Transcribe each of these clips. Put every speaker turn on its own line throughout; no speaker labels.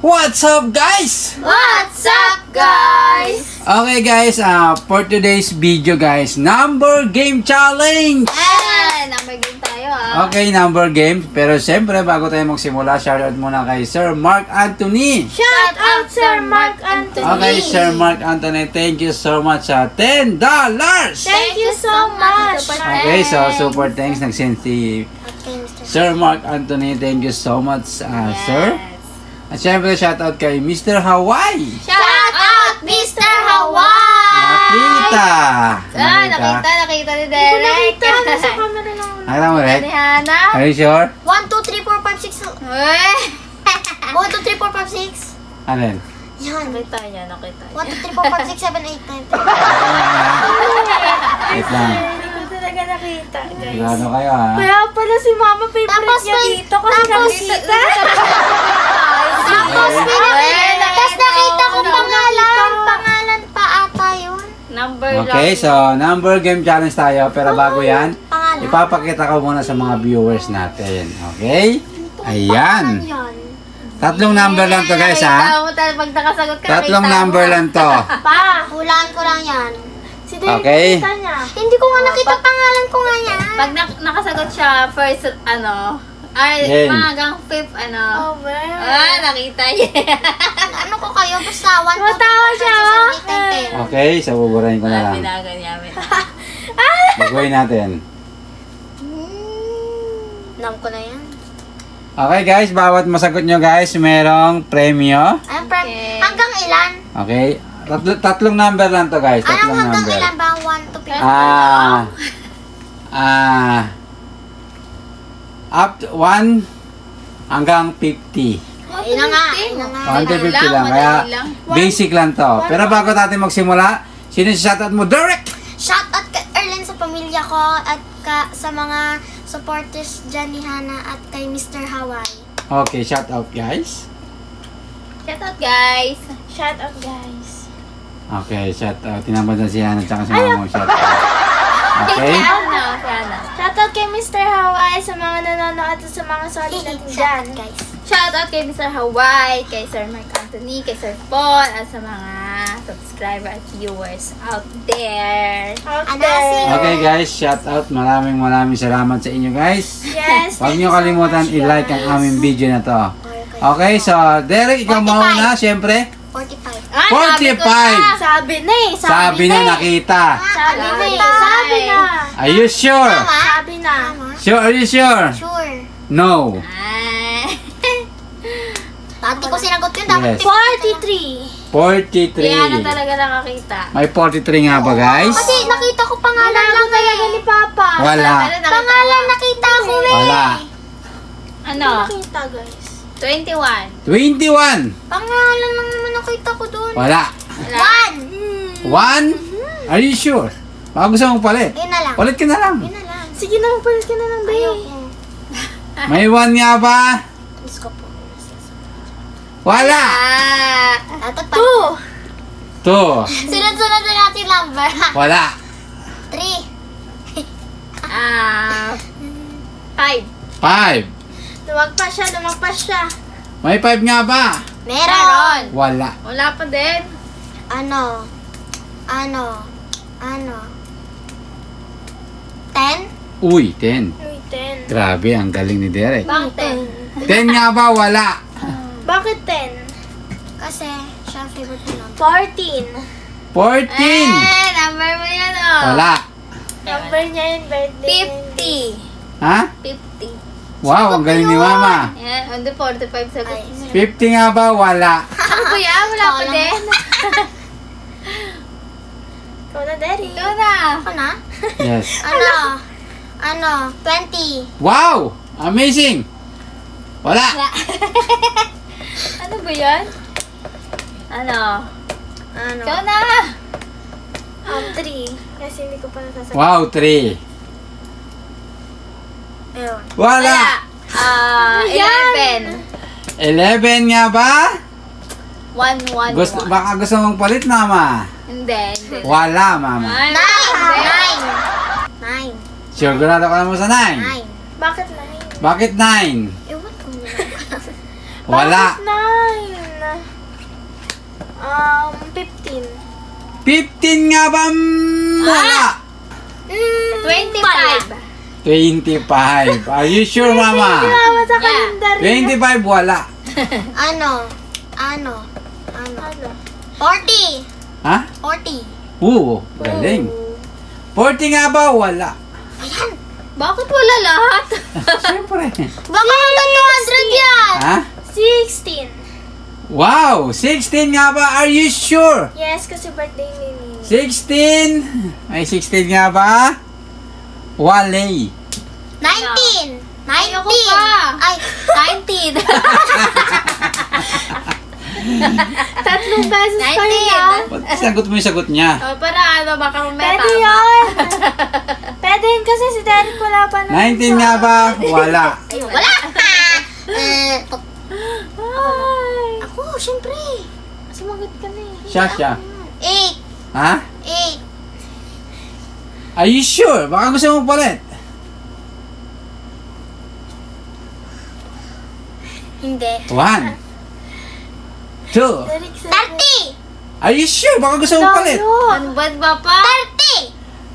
What's up, guys?
What's up, guys?
Okay, guys, for today's video, guys, number game challenge.
Number game tayo,
Okay, number game. Pero siyempre, bago tayo magsimula, shoutout muna kay Sir Mark Anthony.
Shout out, Sir Mark Anthony.
Okay, Sir Mark Anthony, thank you so much sa $10.
Thank you so much.
Okay, so super thanks. Nag-send si Sir Mark Anthony. Thank you so much, sir. At syempre, shoutout kay Mr. Hawaii.
Shout out, Mr. Hawaii.
Nakita
Nakita ni Derek.
Sa camera lang.
Nakita mo, Rek?
Ni Hana.
Are you sure?
1, 2, 3, 4, 5, 6. 1, 2, 3, 4, 5, 6.
Alin?
Yan.
Nakita niya.
1, 2, 3, 4, 5, 6, 7, 8, 9, 10.
Wait lang.
Hindi ko talaga nakita, guys.
Sigurado kayo, ha?
Kaya pala si Mama favorite niya dito kasi nakita. Tapos nakita ko pangalan pa ata yun.
Number
Okay, so number game challenge tayo. Pero bago yan,
Pangalan.
ipapakita ko muna sa mga viewers natin. Okay? Ayan. Tatlong number lang to, guys, ha?
Pag nakasagot ka,
Tatlong number lang to.
Pa, hulaan ko lang yan. Si Derek
Okay.
nakita niya. Hindi ko nga nakita pangalan ko nga yan.
Pag nakasagot siya, first,
Game.
hanggang fifth,
Oh, well.
nakita niya.
Ano ko kayo? Basta 1, 2, 3, 4, 5, 6,
Matawa siya,
7, 8, 9, 10.
Okay, so buburahin ko na lang.
Pinaganyamin.
Baguhin natin.
Nam ko na yan.
Okay, guys, bawat masagot nyo, guys, merong premyo.
Okay.
Hanggang ilan?
Okay? Tatlong number lang to, guys.
Anong
Tatlong
hanggang
number.
ilan ba? 1 to 5?
Up to 1 hanggang 50.
Ayun na nga. Ayun na nga.
1 to 50 lang.
Madali
Kaya
lang.
basic lang to. Pero bago natin magsimula, sino si shoutout mo? Derek!
Shout out kay Erlen sa pamilya ko at sa mga supporters dyan ni Hana at kay Mr. Hawaii.
Okay, shoutout, guys.
Shout out, guys.
Shout out, guys.
Okay, shoutout. Tinamad na si Hana at si Mama mo shoutout. Okay?
Shout out kay Mr. Hawaii sa mga nanonood at sa mga solid natin dyan. Guys.
Shout out kay Mr. Hawaii, kay Sir Mark Anthony, kay Sir Paul, at sa mga subscriber at viewers out there.
Okay, guys, shoutout. Maraming salamat sa inyo, guys.
Yes.
Huwag nyo kalimutan i-like ang aming video na to. Okay, so Derek, ikaw
45.
mauna, syempre.
45.
45.
Sabi na eh.
Sabi na nakita.
Sabi na eh. Sabi na.
Are you sure?
Sabi na.
Sure, are you sure?
Sure.
No.
Dati ko sinagot yun. Dapat
Yes.
43.
43.
Kaya na talaga nakakita.
May 43 nga ba, guys?
Kasi nakita ko pangalan lang talaga ni Papa.
Wala.
Pangalan nakita ko eh.
Wala.
Ano?
Nakita guys.
21.
21.
Pangalan lang naman nakita ko doon.
Wala.
1.
1? Are you sure? Baka gusto mong palit.
Yun na lang.
Palit ka na lang.
Yun na lang. Sige na, magpalit ka na lang, babe. Ayoko.
May 1 nga ba?
Diyos ko po.
Wala.
Dapat pa. 2.
2.
Sunod-sunod na natin number.
Wala.
3.
5.
5.
Lumagpas siya.
May 5 nga ba?
Meron.
Wala.
Wala pa din.
Ano? 10?
Uy, 10.
Uy, 10.
Grabe, ang galing ni Derek.
Bakit 10?
10 nga ba? Wala.
Bakit 10? Kasi siya ang favorite ko lang. 14.
14.
Number mo yan, oh.
Wala.
Number niya yung birthday.
50.
Ha?
50.
Wow, ang galing ni Mama.
Yan, on the 45 sagot.
Ay,
50 nga ba? Wala.
Ano po yan? Wala pa din.
Ikaw na, Daddy.
Ikaw na.
Ako na?
Yes.
20.
Wow! Amazing! Wala.
Ano ba yan? Ano? Ikaw na.
3. Kasi hindi ko pa nasasagot.
Wow, 3.
Ayun.
Wala.
11.
11 nga ba?
1, 1,
Gusto,
1.
baka gusto mong palit, Mama.
Hindi.
Wala, Mama.
9.
Sigurado ka naman sa 9.
9.
Bakit 9?
Bakit 9?
Ewan ko na.
Wala.
Bakit 9? 15.
15 nga ba? Wala.
25.
25. Are you sure, Mama?
Tama sa
Yeah.
kalendaryo.
25, wala.
Ano? 40.
Ha?
40.
Galing. 40 nga ba? Wala.
Ayan.
Bakit wala lahat?
Siyempre.
Baka hanggang 200 yan.
Ha?
16.
Wow! 16 nga ba? Are you sure?
Yes, kasi birthday ni Nini.
16? May 16 nga ba? Wale.
19. 19.
Ayoko pa.
Ay,
19. Tatlong beses pa yun.
19.
Ba't sagot mo yung sagot niya?
Oh, para ano, baka mamaya
Pwede
tama.
yun.
Pwede yun kasi si Derek wala pa na.
19 nga ba? Wala.
Ay, wala.
Ay.
Ako, syempre.
Sumagot ka na eh.
Siya.
8.
Ha?
8.
Are you sure? Baka gusto mong palit.
Hindi.
1 2
Derek,
30.
Are you sure? Baka gusto mong palit.
Ano ba ba pa?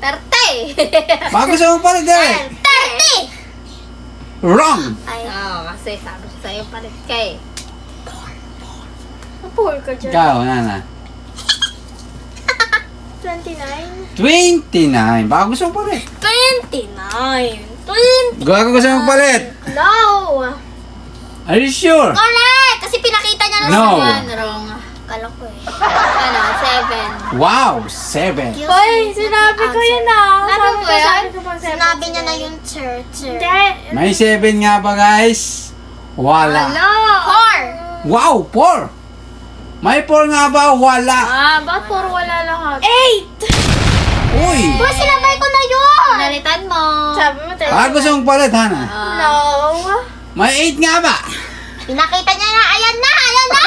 30.
30.
Baka gusto mong palit, Derek.
30.
Wrong.
Ay,
Oo, kasi sabi ko sa'yo palit ka eh. Poor ka dyan.
Ikaw, Nana.
29.
29. Baka gusto mong palit.
29. 20.
Baka gusto mong palit.
No!
Are you sure?
Correct! Kasi pinakita niya na
No.
Yan, wrong.
Kala ko eh.
Ano, 7.
Wow! 7.
Hoy, sinabi ko yun ah.
Ano ba yan?
Sabi ko pang 7.
Sinabi niya na yung sir.
Hindi.
May 7 nga ba, guys? Wala.
Hello.
4.
Wow! 4. May 4 nga ba? Wala.
Bakit puro wala lahat? 8!
Uy!
Boy, sinabay ko na yun!
Nalitan mo. Sabi mo,
Baka gusto mong palit, Hana.
No.
May 8 nga ba?
Pinakita niya na, ayan na, ayan na!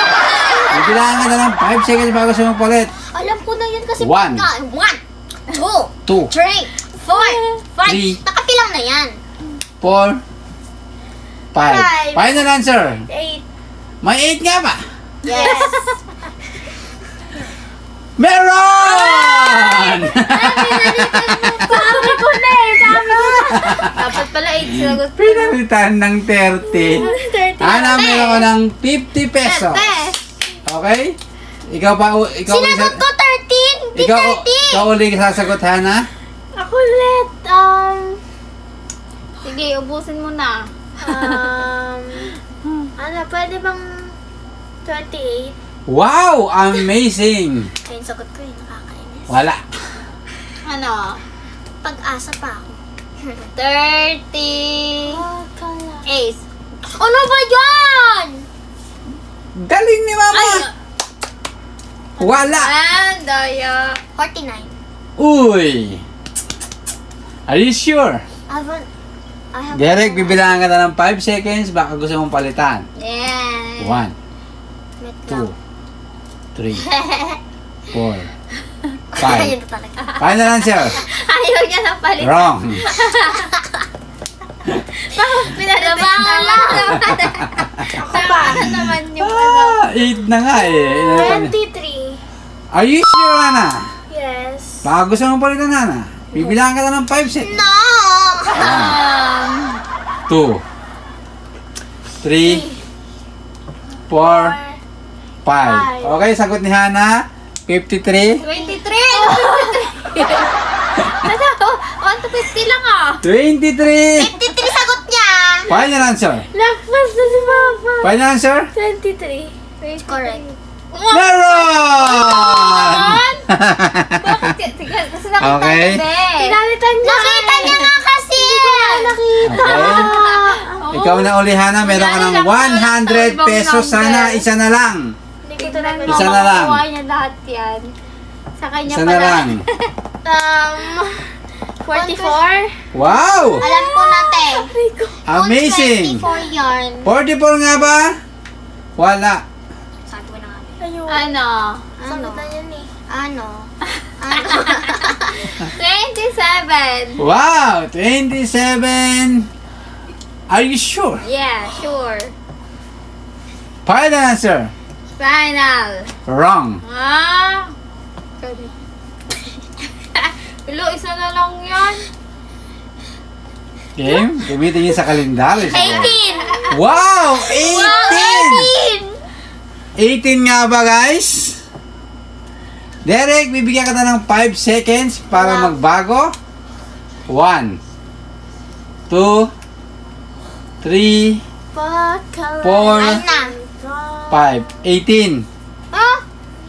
Bibilangan ka na ng 5 seconds baka gusto mong palit.
Alam ko na yun kasi
1
1, 2,
2
3, 4, 5.
3,
Nakapilang na yan.
4 5. Final answer.
8.
May 8 nga ba?
Yes.
Meron!
Sabi ko na eh. Sabi ko na. Dapat pala 8 sinagot.
Pinalitan ng 30.
30.
Ana, meron ko ng 50 pesos. Okay? Ikaw pa, ikaw uli
Sinagot ko 13, hindi
ikaw,
30.
ikaw uli sasagot, Hana?
Ako ulit. Sige, ubusin mo na. Ano, pwede bang 28?
Wow! Amazing!
Ayun, sagot ko yun, nakakainis.
Wala.
Ano?
Pag-asa pa ako.
38.
Ano ba yan?
Galing ni Mama! Wala!
Daya.
49.
Uy! Are you sure?
I have
Derek, bibilangan ka na ng 5 seconds, baka gusto mong palitan.
Yeah.
1,
Met
2, 3, 4, 5.
Ayun na talaga.
Final answer.
Ayaw niya na palit.
Wrong.
Pinalabangan lang naman. Tama na naman yung ano.
8 na nga eh.
23.
Are you sure, Hana?
Yes.
Baka gusto mong palitan, Hana. Bibilangan ka na ng 5 seconds.
No!
2, 3, 4, 5. Okay, sagot ni Hana. 53.
23. 1 to 50 lang ah.
23.
53 sagot niya.
Final answer.
Lagpas na si Papa.
Final answer.
23.
Correct.
Meron!
Bakit? Sige, kasi nakita
Okay.
niya eh. Pinalitan niya.
Nakita niya nga kasi.
Nakita.
Okay. Ikaw na uli, Hana. Meron ka ng 100 pesos. Sana isa na lang.
Hindi ko talaga
Isa na lang.
makukuha niya lahat yan. Sa kanya
Isa na lang.
44.
Wow!
Alam ko natin.
Amazing!
24 yarn.
44 nga ba? Wala.
Sabi ko na nga.
Ano?
Ano?
Sagot na yun eh.
Ano?
27. 27.
Wow, 27. Are you sure?
Yeah, sure.
Final answer.
Final.
Wrong.
Ah. Sorry. Hello, isa na lang yan.
Game, gamitin niyo sa kalendaryo.
18.
Wow, 18! 18 nga ba, guys? Derek, bibigyan ka na ng 5 seconds para magbago. 1, 2, 3, 4, 5, 18.
Ah?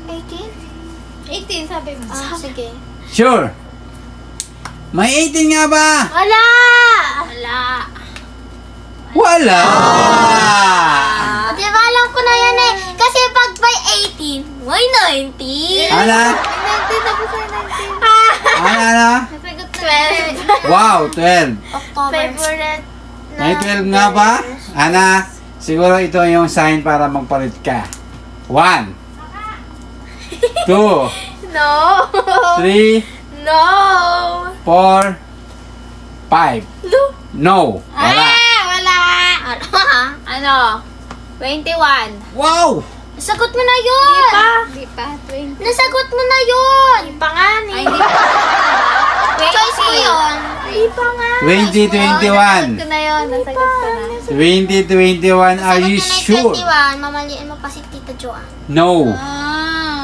18?
18, sabi mo.
Ah, sige.
Sure. May 18 nga ba?
Wala!
Wala.
Wala!
Di ba alam ko na yan eh. Kasi pag by 18, may 19.
Ana?
19, tapos ay 19.
Ana?
Nasagot 12.
Wow, 12.
October. Favorite
May 12 nga ba? Ana, siguro ito yung sign para magpalit ka. 1, 2,
No.
3,
No.
4, 5. No. Wala.
Wala. Ano? 21.
Wow!
Nasagot mo na yun!
Di pa. 20.
Nasagot mo na yun! Di pa nga
Ay, di pa.
Choice ko yun. Di pa nga.
2021.
Nasagot ko na yun. Nasagot ko na.
2021, are you sure?
21, mamaliin mo pa si Tita Joanne.
No.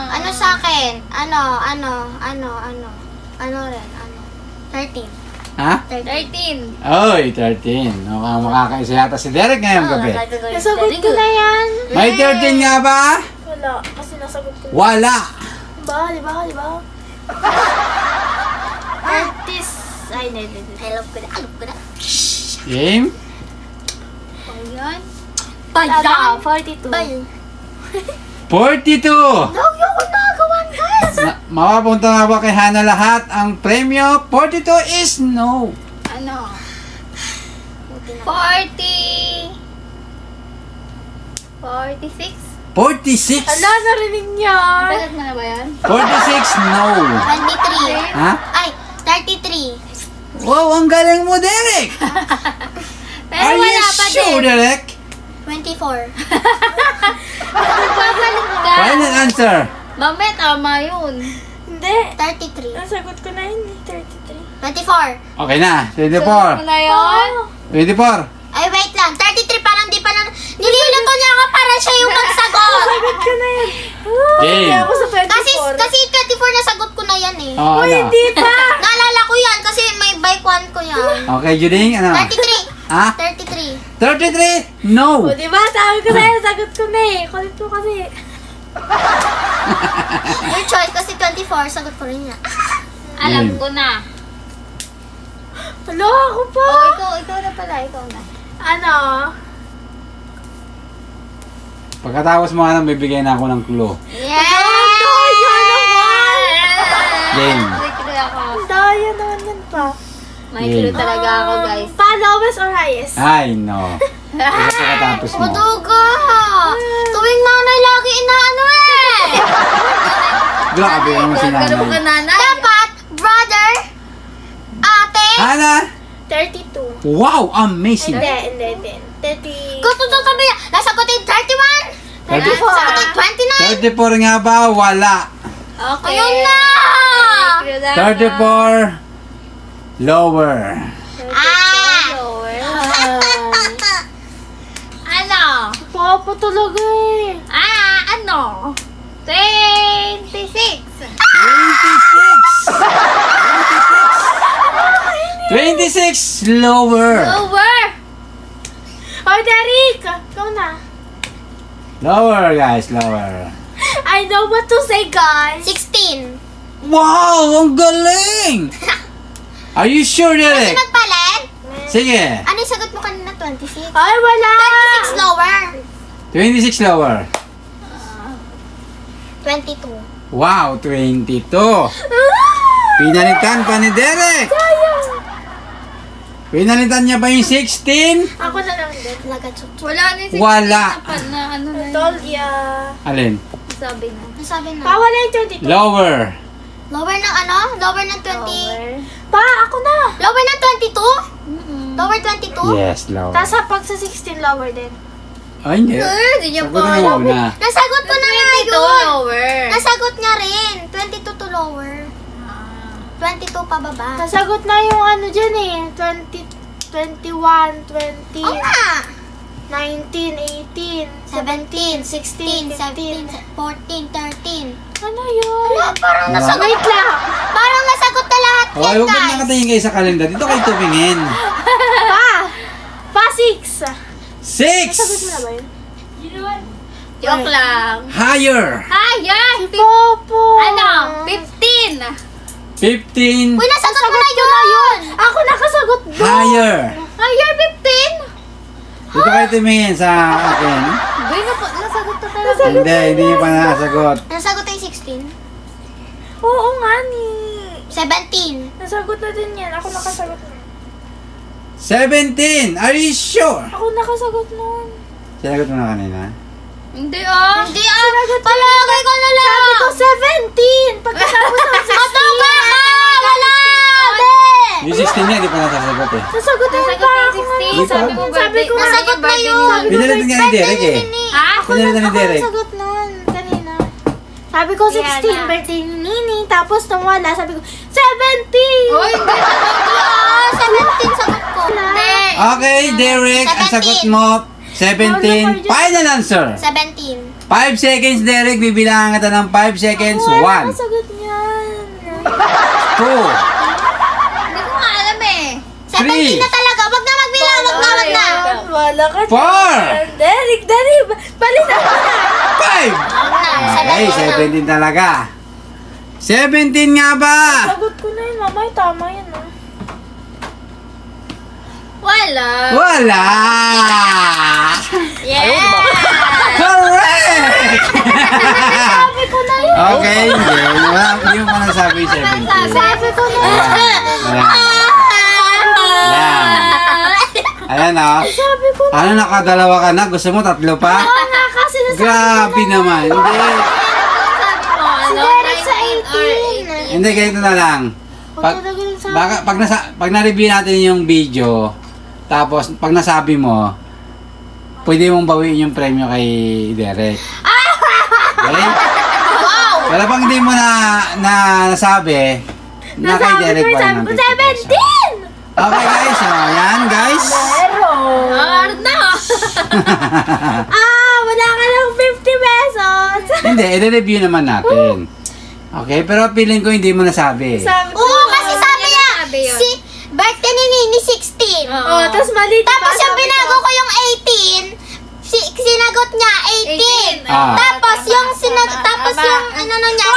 Ano sa akin? Ano rin? 13.
Ha?
13.
Oy, 13. Makakaisa yata si Derek ngayong gabi.
Nasagot ko na yan.
May 13 nga ba?
Wala, kasi nasagot ko.
Wala.
Di ba? 30. Ay, hindi. Alam ko na.
Game?
Ayan.
Pala, 42.
42.
Lagyo ko nagawan, guys.
Mapapunta nga ba kay Hana lahat ang premyo? 42 is no.
Ano? 40. 46.
46.
narinig niya.
Nasagot mo na ba yan?
46 no.
23.
Ha?
Ay, 33.
Wow, ang galing mo, Derek.
Pero
Are you
wala pa
sure,
din.
Derek?
24.
Babalik ka.
Final answer.
Mamaya tama yun.
Hindi. 33.
Nasagot ko na yun, 33.
24.
Okay na,
Sagot mo
24.
na yun?
24.
Ay, wait lang. 33 parang di pa na... Nililito niya ako para siya yung magsagot.
Nasagot ko na yun.
Game.
Kaya ako sa 24.
Kasi 24 nasagot ko na yan eh.
Oh, ano?
Hindi pa.
Naalala ko yan kasi may bike one ko yan.
Okay, Juding, ano?
33.
Ha?
33.
33? No.
O, diba? Sabi ko na yun, sagot ko na eh. Kulit mo kasi.
Your choice kasi 24. Sagot ko rin yan.
Alam ko na.
Alo, ako pa.
Ikaw na pala. Ikaw na.
Ano?
Pagkatapos mo nang bibigyan na ako ng clue.
Yeah!
Game.
May clue ako.
Daya naman yan pa.
May clue talaga ako, guys.
Lowest or highest?
Ay, no. Ito pagkatapos mo.
Maduga! Tuwing nanay lagi inaano eh!
Grabe naman si
Ganun ka,
nanay.
nanay.
Dapat, brother, ate,
Hana?
32.
Wow, amazing.
Hindi. 30.
gusto to sabi niya, nasagutin 31!
34.
Sagutin 29!
34 nga ba? Wala.
Okay.
Ayun na!
May clue na ako.
34. Lower.
Ah!
Lower. Ano?
Papa talaga eh.
Ano? 26.
26 lower.
Lower.
Oh, Derek! Ikaw na.
Lower, guys, lower.
I know what to say, guys.
16.
Wow, ang galing! Are you sure,
Kasi
Derek?
magpalit?
Sige.
Ano yung sagot mo kanina? 26?
Ay, wala.
26 lower.
26 lower.
22.
Wow, 22. Pinalitan pa ni Derek. Pinalitan niya ba yung 16?
Ako na lang din.
Lagat-sut.
Wala na yung 16
Wala.
na ano na yun.
Told ya.
Alin?
Sabi na.
Nasabi na.
Pawala yung 22.
Lower.
Lower ng ano? Lower ng 20?
Lower. Pa, ako na.
Lower ng 22? Lower 22?
Yes, lower.
Tapos pag sa 16, lower din.
Ay, hindi.
Hindi niya
Sagot mo na.
Nasagot ko na nga
22
yun.
lower.
Nasagot niya rin. 22 to lower. 22 pababa.
Nasagot na yung ano dyan eh. 20, 21, 20,
Oo nga.
19, 18,
17, 16, 17, 14, 13.
Ano yun?
Wala, parang
Wala.
nasagot.
Wait lang.
Parang nasagot na lahat
Okay,
yan,
huwag
guys.
na nakatingin kayo sa kalendar. Dito kayo tumingin.
Pa 6. Nasagot mo na
6!
ba yun?
Joke lang.
Higher!
Higher!
Popo.
Ano? 15!
15!
Uy, nasagot mo na yun.
Ako nakasagot doon.
Higher!
Higher 15!
Dito kayo tumingin sa akin.
Uy, nasagot ko talaga.
Hindi niyo pa nasagot.
Nasagot ay 16.
Oo nga ni.
17.
Nasagot na din yan. Ako nakasagot na.
17! Are you sure?
Ako nakasagot nun.
Sinagot mo na kanina.
Hindi ah.
Hindi palagay ko na lang.
Sabi ko 17. Pagkatapos ng 16.
Matuwa ka! Wala!
Yung 16 niya, di pa nasasagot eh.
Nasagot na
Nasagot
yun pa
ko
ako.
yung 16. Sabi ko
Sabi ko
birthday.
nasagot na
birthday
yun.
niya.
Pinalitan nga ni Derek eh.
Ha?
Pinalitan ni
Ako
Derek.
nasagot nun kanina. Sabi ko 16,
Diana.
birthday ni Nini. Tapos nung wala, sabi ko 17.
Uy, hindi
Ah, 17 sagot ko.
Hindi.
Okay, Derek, ang
17.
sagot mo, 17. Final answer.
17.
5 seconds, Derek. Bibilangan kita ng 5 seconds.
Ako,
1,
nakasagot niyan.
2,
Hindi ko nga alam eh.
17 na talaga. Wag na magbilang. Wag na, wag na.
Wala ka
4,
Derek, balitan mo na.
5.
Wag na.
Okay, 17 talaga. 17 nga ba?
Sagot ko na yun, mamay. Tama yan, ah.
Wala.
Wala!
Yeah.
Correct!
Sabi ko na yun.
Okay, hindi. Hindi mo pa nasabi 17.
Sabi ko na yun.
Ayan o.
Sabi ko na.
Ano, nakadalawa ka na? Gusto mo tatlo pa?
Oo nga, kasi nasabi
Grabe naman. Hindi.
si Derek sa 18.
Hindi, ganito na lang. Pag, pag na-review natin yung video, tapos pag nasabi mo, pwede mong bawiin yung premyo kay Derek. Okay? Pero pag hindi mo nasabi, na kay Derek pa rin ng 50 pesos.
17!
Okay guys, so yan guys.
Meron.
No.
Wala ka ng 50 pesos.
Hindi, i-review naman natin. Okay, pero feeling ko hindi mo nasabi.
Sabi ko,
Oo, kasi sabi niya,
Sabi yun.
si birthday ni Nini 16.
Oo.
tapos mali diba?
Tapos yung
Sabi
binago ko yung 18, sinagot niya 18.
18.
Ah.
Tapos yung tapos
Tama.
yung ano niya,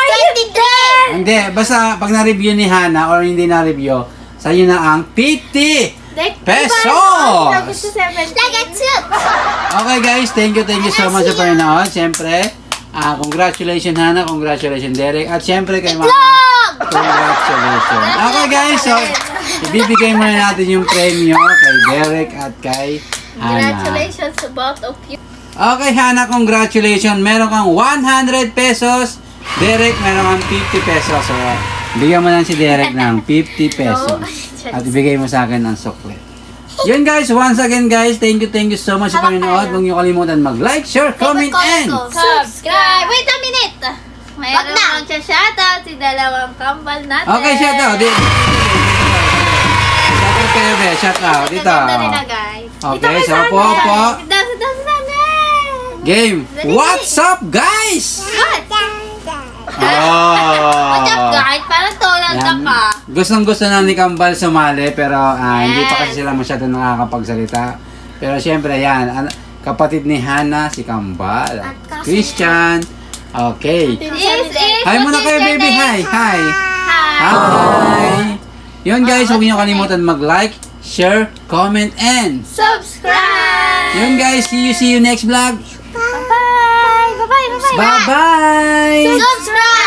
23.
Hindi, basta pag na-review ni Hana or hindi na-review, sa'yo na ang 50 pesos!
Sabi ko 17.
Lagatsup.
Okay guys, thank you so much sa panonood. Siyempre, congratulations Hana, congratulations Derek, at siyempre kay Mama.
Vlog!
Congratulations. Okay guys, so ibibigay muna natin yung premyo kay Derek at kay Hana.
Congratulations to both of you.
Okay Hana, congratulations. Meron kang 100 pesos. Derek, meron kang 50 pesos. So, bigyan mo lang si Derek ng 50 pesos. At ibigay mo sa akin ang suklet. Yun guys, once again guys, thank you so much sa panonood. Huwag niyo kalimutan mag-like, share, comment, and
Subscribe. Wait a minute.
Wag
Mayroon
na.
lang siya shoutout si dalawang kambal natin.
okay, shout out. Shout out kayo, be. Shout out. Dito.
Ganda nila, guys.
Okay, so po.
Dito.
Game. What's up guys?
What?
Oh.
What's up, guys? Parang tulad
Yan.
ka.
Gustong-gusto na ni Kambal sumali pero hindi pa kasi sila masyado nakakapagsalita. Pero syempre yan, kapatid ni Hana, si Kambal.
At kasi-
Christian. Okay. Hi muna kayo baby. Hi. Hi. Hi. Yun guys, huwag niyo kalimutan mag-like, share, comment, and
Subscribe.
yun guys, see you next vlog.
Bye-bye. Bye-bye.
Bye-bye.
Subscribe!